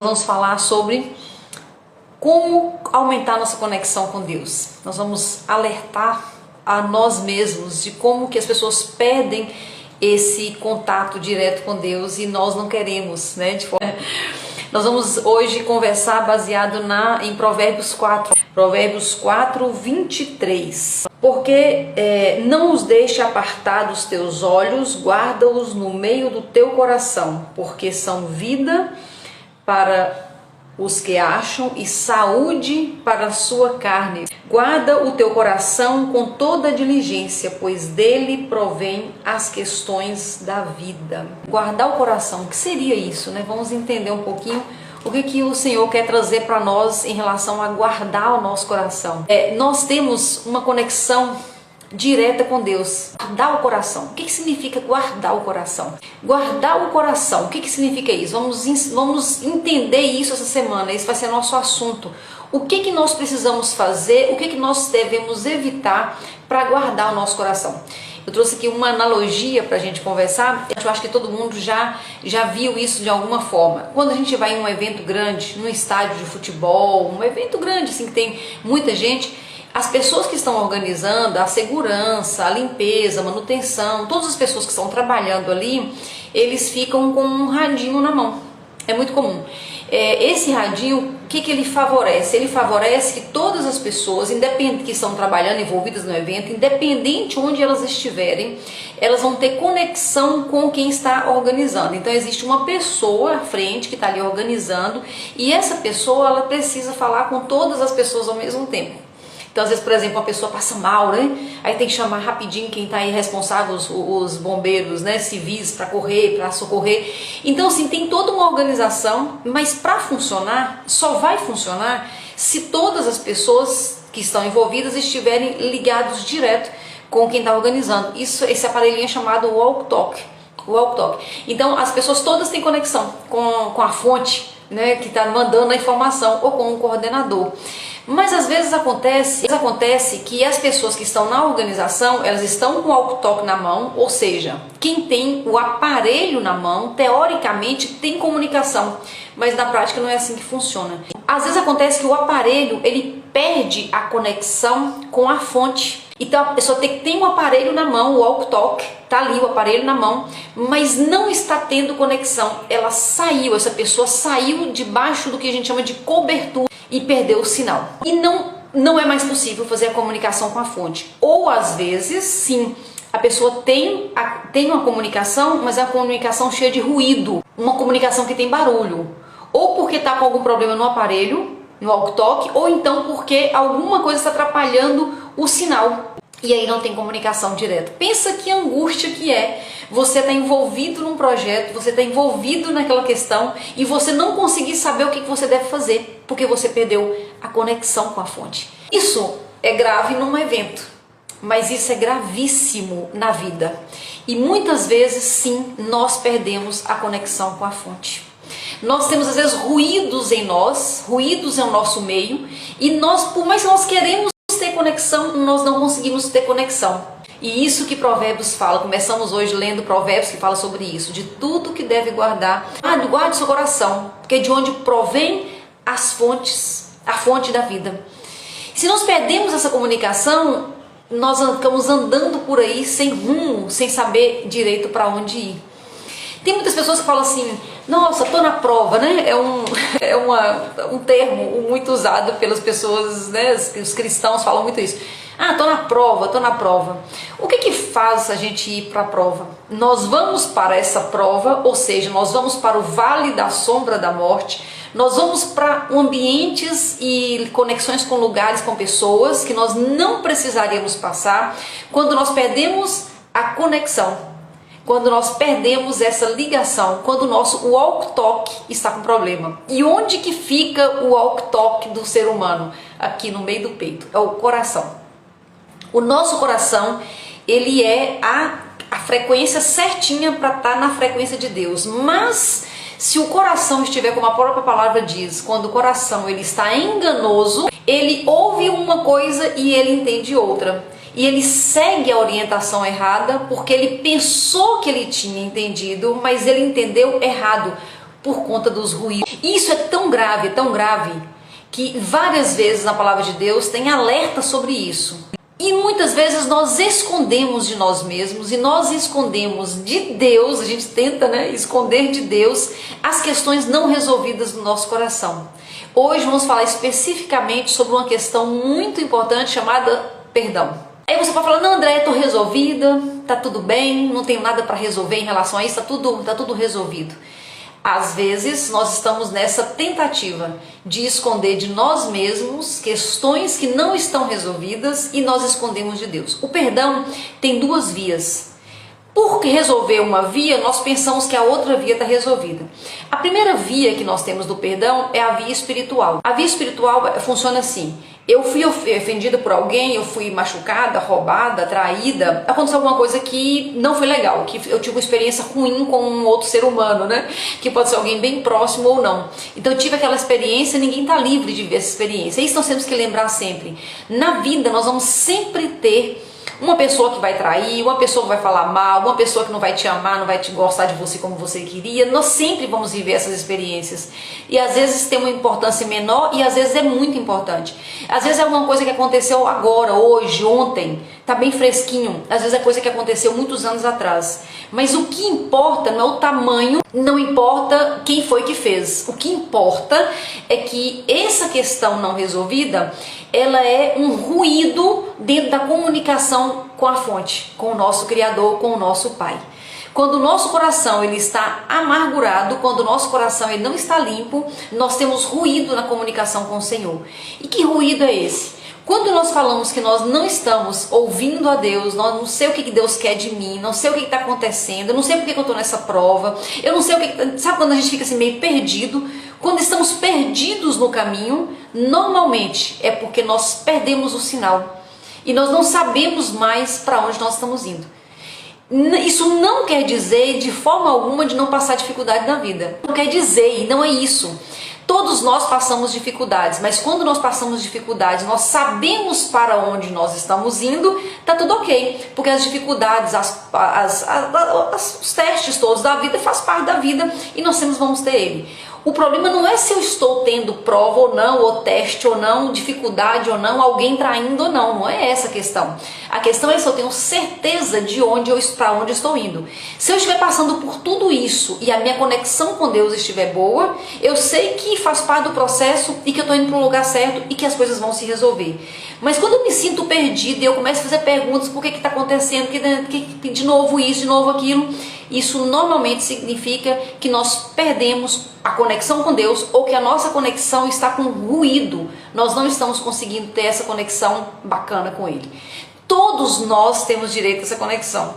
Vamos falar sobre como aumentar nossa conexão com Deus. Nós vamos alertar a nós mesmos de como que as pessoas perdem esse contato direto com Deus e nós não queremos, né? Nós vamos hoje conversar baseado em Provérbios 4, Provérbios 4, 23. Porque não os deixe apartar dos teus olhos, guarda-os no meio do teu coração, porque são vida para os que acham e saúde para a sua carne. Guarda o teu coração com toda diligência, pois dele provém as questões da vida. Guardar o coração, o que seria isso, né? Vamos entender um pouquinho o que o Senhor quer trazer para nós em relação a guardar o nosso coração. Nós temos uma conexão direta com Deus. Guardar o coração. O que significa guardar o coração? Guardar o coração, o que significa isso? Vamos entender isso essa semana. Esse vai ser nosso assunto. O que nós precisamos fazer? O que nós devemos evitar para guardar o nosso coração? Eu trouxe aqui uma analogia para a gente conversar. Eu acho que todo mundo já viu isso de alguma forma. Quando a gente vai em um evento grande, num estádio de futebol, um evento grande assim que tem muita gente, as pessoas que estão organizando, a segurança, a limpeza, a manutenção, todas as pessoas que estão trabalhando ali, eles ficam com um radinho na mão. É muito comum. Esse radinho, o que ele favorece? Ele favorece que todas as pessoas, independente que estão trabalhando, envolvidas no evento, independente onde elas estiverem, elas vão ter conexão com quem está organizando. Então existe uma pessoa à frente que está ali organizando e essa pessoa ela precisa falar com todas as pessoas ao mesmo tempo. Então, às vezes, por exemplo, uma pessoa passa mal, né? Aí tem que chamar rapidinho quem está aí responsável, os bombeiros, né? Civis, para correr, para socorrer. Então, assim, tem toda uma organização, mas para funcionar, só vai funcionar se todas as pessoas que estão envolvidas estiverem ligados direto com quem está organizando. Esse aparelhinho é chamado walk-talk. Então, as pessoas todas têm conexão com a fonte, né? Que está mandando a informação ou com o coordenador. Mas às vezes acontece que as pessoas que estão na organização, elas estão com o walk-talk na mão, ou seja, quem tem o aparelho na mão, teoricamente tem comunicação, mas na prática não é assim que funciona. Às vezes acontece que o aparelho, ele perde a conexão com a fonte. Então a pessoa tem um aparelho na mão, o walk-talk, tá ali o aparelho na mão, mas não está tendo conexão. Essa pessoa saiu debaixo do que a gente chama de cobertura e perdeu o sinal. E não é mais possível fazer a comunicação com a fonte. Ou às vezes, sim, a pessoa tem uma comunicação, mas é uma comunicação cheia de ruído, uma comunicação que tem barulho. Ou porque está com algum problema no aparelho, no walk-talk, ou então porque alguma coisa está atrapalhando o sinal. E aí não tem comunicação direta. Pensa que angústia que é você estar envolvido num projeto, você está envolvido naquela questão e você não conseguir saber o que você deve fazer, porque você perdeu a conexão com a fonte. Isso é grave num evento, mas isso é gravíssimo na vida. E muitas vezes, sim, nós perdemos a conexão com a fonte. Nós temos às vezes ruídos em nós, ruídos em nosso meio, e nós, por mais que nós queremos ter conexão, nós não conseguimos ter conexão. E isso que Provérbios fala, começamos hoje lendo Provérbios que fala sobre isso, de tudo que deve guardar. Guarde seu coração, porque é de onde provém a fonte da vida. Se nós perdemos essa comunicação, nós ficamos andando por aí sem rumo, sem saber direito para onde ir. Tem muitas pessoas que falam assim, nossa, tô na prova, né? É um termo muito usado pelas pessoas, né? Os cristãos falam muito isso. Tô na prova. O que faz a gente ir para a prova? Nós vamos para essa prova, ou seja, nós vamos para o vale da sombra da morte, nós vamos para ambientes e conexões com lugares, com pessoas que nós não precisaríamos passar quando nós perdemos a conexão. Quando nós perdemos essa ligação, quando o nosso walk-talk está com problema. E onde que fica o walk-talk do ser humano? Aqui no meio do peito, é o coração. O nosso coração, ele é a frequência certinha para estar na frequência de Deus. Mas se o coração estiver, como a própria palavra diz, quando o coração ele está enganoso, ele ouve uma coisa e ele entende outra. E ele segue a orientação errada porque ele pensou que ele tinha entendido, mas ele entendeu errado. por conta dos ruídos. Isso é tão grave, que várias vezes na palavra de Deus tem alerta sobre isso. E muitas vezes nós escondemos de nós mesmos e nós escondemos de Deus, a gente tenta, esconder de Deus as questões não resolvidas no nosso coração. Hoje vamos falar especificamente sobre uma questão muito importante chamada perdão. Aí você pode falar, não, André, estou resolvida, tá tudo bem, não tenho nada para resolver em relação a isso, tá tudo resolvido. Às vezes nós estamos nessa tentativa de esconder de nós mesmos questões que não estão resolvidas e nós escondemos de Deus. O perdão tem duas vias. Por resolver uma via, nós pensamos que a outra via está resolvida. A primeira via que nós temos do perdão é a via espiritual. A via espiritual funciona assim: eu fui ofendida por alguém, eu fui machucada, roubada, traída, aconteceu alguma coisa que não foi legal, que eu tive uma experiência ruim com um outro ser humano, que pode ser alguém bem próximo ou não. Então eu tive aquela experiência, ninguém está livre de ver essa experiência. Isso nós temos que lembrar sempre. Na vida nós vamos sempre ter uma pessoa que vai trair, uma pessoa que vai falar mal, uma pessoa que não vai te amar, não vai te gostar de você como você queria. Nós sempre vamos viver essas experiências. E às vezes tem uma importância menor e às vezes é muito importante. Às vezes é alguma coisa que aconteceu agora, hoje, ontem, tá bem fresquinho. Às vezes é coisa que aconteceu muitos anos atrás. Mas o que importa não é o tamanho, não importa quem foi que fez. O que importa é que essa questão não resolvida, ela é um ruído dentro da comunicação com a fonte, com o nosso Criador, com o nosso Pai. Quando o nosso coração ele está amargurado, quando o nosso coração ele não está limpo, nós temos ruído na comunicação com o Senhor. E que ruído é esse? Quando nós falamos que nós não estamos ouvindo a Deus, nós não sei o que Deus quer de mim, não sei o que está acontecendo, eu não sei porque eu estou nessa prova, eu não sei o que... Sabe quando a gente fica assim meio perdido? Quando estamos perdidos no caminho, normalmente é porque nós perdemos o sinal e nós não sabemos mais para onde nós estamos indo. Isso não quer dizer de forma alguma de não passar dificuldade na vida. Não quer dizer, e não é isso. Todos nós passamos dificuldades, mas quando nós passamos dificuldades, nós sabemos para onde nós estamos indo, tá tudo ok. Porque as dificuldades, os testes todos da vida faz parte da vida e nós sempre vamos ter ele. O problema não é se eu estou tendo prova ou não, ou teste ou não, dificuldade ou não, alguém traindo ou não, não é essa a questão. A questão é se eu tenho certeza de para onde eu estou indo. Se eu estiver passando por tudo isso e a minha conexão com Deus estiver boa, eu sei que faz parte do processo e que eu estou indo para um lugar certo e que as coisas vão se resolver. Mas quando eu me sinto perdida e eu começo a fazer perguntas, por que está acontecendo, de novo isso, de novo aquilo, isso normalmente significa que nós perdemos a conexão com Deus ou que a nossa conexão está com ruído. Nós não estamos conseguindo ter essa conexão bacana com Ele. Todos nós temos direito a essa conexão.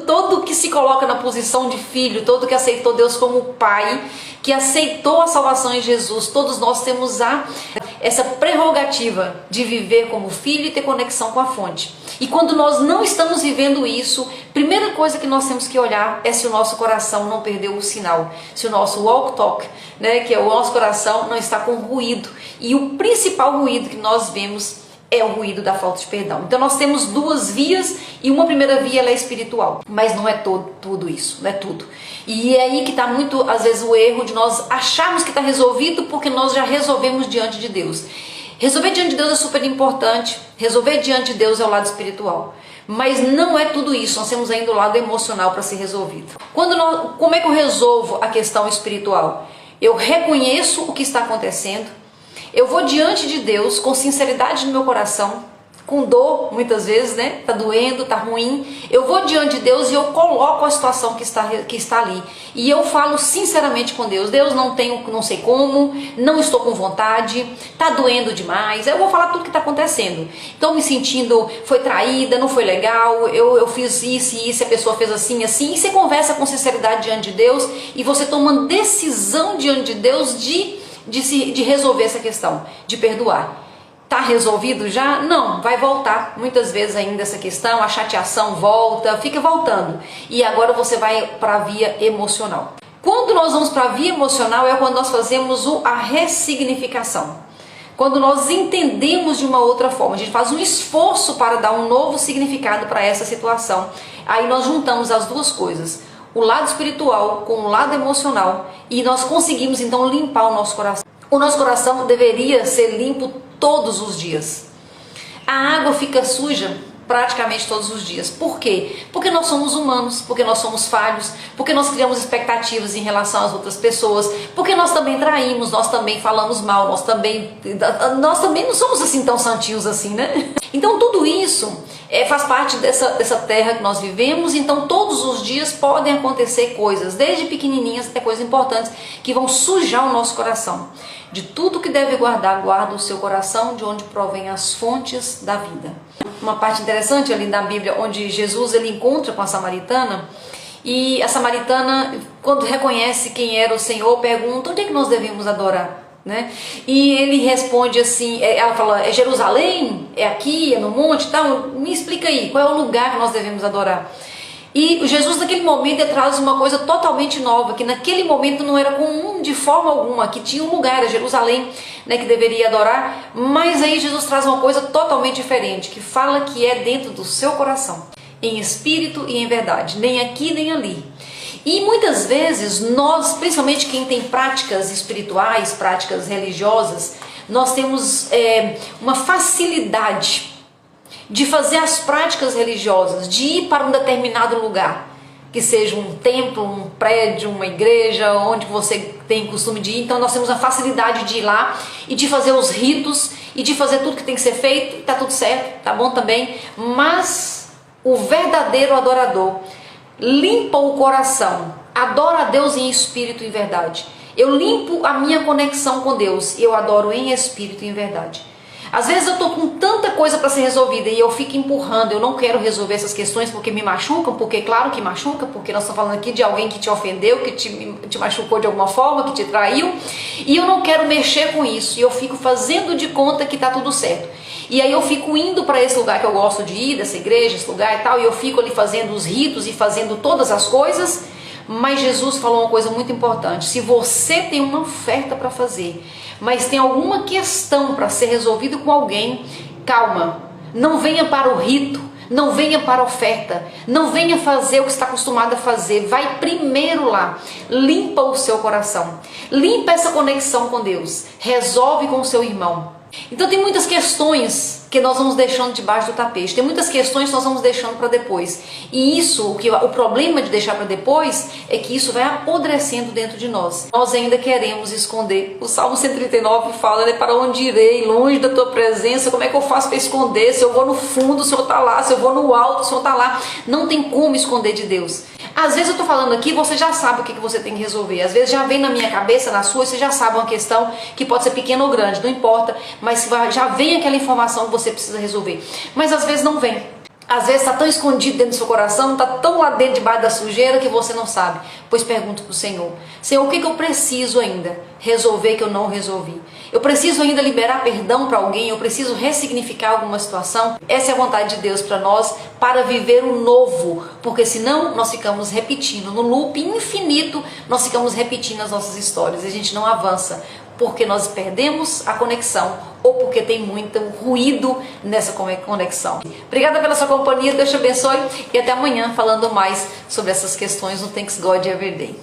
Todo que se coloca na posição de filho, todo que aceitou Deus como Pai, que aceitou a salvação em Jesus, todos nós temos essa prerrogativa de viver como filho e ter conexão com a fonte. E quando nós não estamos vivendo isso, primeira coisa que nós temos que olhar é se o nosso coração não perdeu o sinal, se o nosso walk talk, que é o nosso coração, não está com ruído. E o principal ruído que nós vemos é o ruído da falta de perdão. Então nós temos duas vias e uma primeira via ela é espiritual, mas não é tudo isso, não é tudo. E é aí que está muito, às vezes, o erro de nós acharmos que está resolvido porque nós já resolvemos diante de Deus. Resolver diante de Deus é super importante, resolver diante de Deus é o lado espiritual. Mas não é tudo isso, nós temos ainda o lado emocional para ser resolvido. Como é que eu resolvo a questão espiritual? Eu reconheço o que está acontecendo, eu vou diante de Deus com sinceridade no meu coração, com dor muitas vezes, tá doendo, tá ruim. Eu vou diante de Deus e eu coloco a situação que está ali. E eu falo sinceramente com Deus. Deus, não sei como, não estou com vontade, tá doendo demais. Eu vou falar tudo que está acontecendo. Estou me sentindo, foi traída, não foi legal, eu fiz isso e isso, a pessoa fez assim, assim. E você conversa com sinceridade diante de Deus e você toma uma decisão diante de Deus de resolver essa questão, de perdoar. Está resolvido já? Não, vai voltar muitas vezes ainda essa questão, a chateação volta, fica voltando. E agora você vai para a via emocional. Quando nós vamos para a via emocional é quando nós fazemos a ressignificação. Quando nós entendemos de uma outra forma, a gente faz um esforço para dar um novo significado para essa situação. Aí nós juntamos as duas coisas. o lado espiritual com o lado emocional e nós conseguimos então limpar o nosso coração. O nosso coração deveria ser limpo todos os dias. A água fica suja praticamente todos os dias. Por quê? Porque nós somos humanos, porque nós somos falhos, porque nós criamos expectativas em relação às outras pessoas, porque nós também traímos, nós também falamos mal, nós também não somos assim tão santinhos assim, né? Então tudo isso faz parte dessa terra que nós vivemos. Então todos os dias podem acontecer coisas, desde pequenininhas até coisas importantes, que vão sujar o nosso coração. De tudo que deve guardar, guarda o seu coração, de onde provém as fontes da vida. Uma parte interessante ali da Bíblia, onde Jesus ele encontra com a samaritana, e a samaritana, quando reconhece quem era o Senhor, pergunta: onde é que nós devemos adorar? Né? E ele responde assim, ela fala: é Jerusalém? É aqui? É no monte? Então, me explica aí, qual é o lugar que nós devemos adorar? E Jesus naquele momento ele traz uma coisa totalmente nova, que naquele momento não era comum de forma alguma, que tinha um lugar, era Jerusalém, né, que deveria adorar, mas aí Jesus traz uma coisa totalmente diferente, que fala que é dentro do seu coração, em espírito e em verdade, nem aqui nem ali. E muitas vezes nós, principalmente quem tem práticas espirituais, práticas religiosas, nós temos uma facilidade de fazer as práticas religiosas, de ir para um determinado lugar, que seja um templo, um prédio, uma igreja, onde você tem costume de ir. Então nós temos a facilidade de ir lá e de fazer os ritos e de fazer tudo que tem que ser feito, tá tudo certo, tá bom também, mas o verdadeiro adorador limpa o coração, adora a Deus em espírito e em verdade. Eu limpo a minha conexão com Deus e eu adoro em espírito e em verdade. Às vezes eu estou com tanta coisa para ser resolvida e eu fico empurrando, eu não quero resolver essas questões porque me machucam, porque claro que machuca, porque nós estamos falando aqui de alguém que te ofendeu, que te machucou de alguma forma, que te traiu, e eu não quero mexer com isso, e eu fico fazendo de conta que está tudo certo. E aí eu fico indo para esse lugar que eu gosto de ir, dessa igreja, esse lugar e tal, e eu fico ali fazendo os ritos e fazendo todas as coisas, mas Jesus falou uma coisa muito importante: se você tem uma oferta para fazer, mas tem alguma questão para ser resolvida com alguém, calma, não venha para o rito, não venha para a oferta, não venha fazer o que está acostumado a fazer, vai primeiro lá, limpa o seu coração, limpa essa conexão com Deus, resolve com o seu irmão. Então tem muitas questões que nós vamos deixando debaixo do tapete, tem muitas questões que nós vamos deixando para depois, e o problema de deixar para depois é que isso vai apodrecendo dentro de nós. Nós ainda queremos esconder. O Salmo 139 fala, né, para onde irei, longe da tua presença, como é que eu faço para esconder? Se eu vou no fundo, o Senhor está lá, se eu vou no alto, o Senhor está lá. Não tem como esconder de Deus. Às vezes eu estou falando aqui, você já sabe o que você tem que resolver. Às vezes já vem na minha cabeça, na sua, você já sabe uma questão que pode ser pequena ou grande, não importa, mas já vem aquela informação que você precisa resolver. Mas às vezes não vem. Às vezes está tão escondido dentro do seu coração, está tão lá dentro, debaixo da sujeira, que você não sabe. Pois pergunta para o Senhor: Senhor, o que eu preciso ainda resolver que eu não resolvi? Eu preciso ainda liberar perdão para alguém? Eu preciso ressignificar alguma situação? Essa é a vontade de Deus para nós, para viver o novo. Porque senão nós ficamos repetindo, no loop infinito, nós ficamos repetindo as nossas histórias e a gente não avança. Porque nós perdemos a conexão ou porque tem muito ruído nessa conexão. Obrigada pela sua companhia, Deus te abençoe e até amanhã falando mais sobre essas questões no Thanks God Every Day.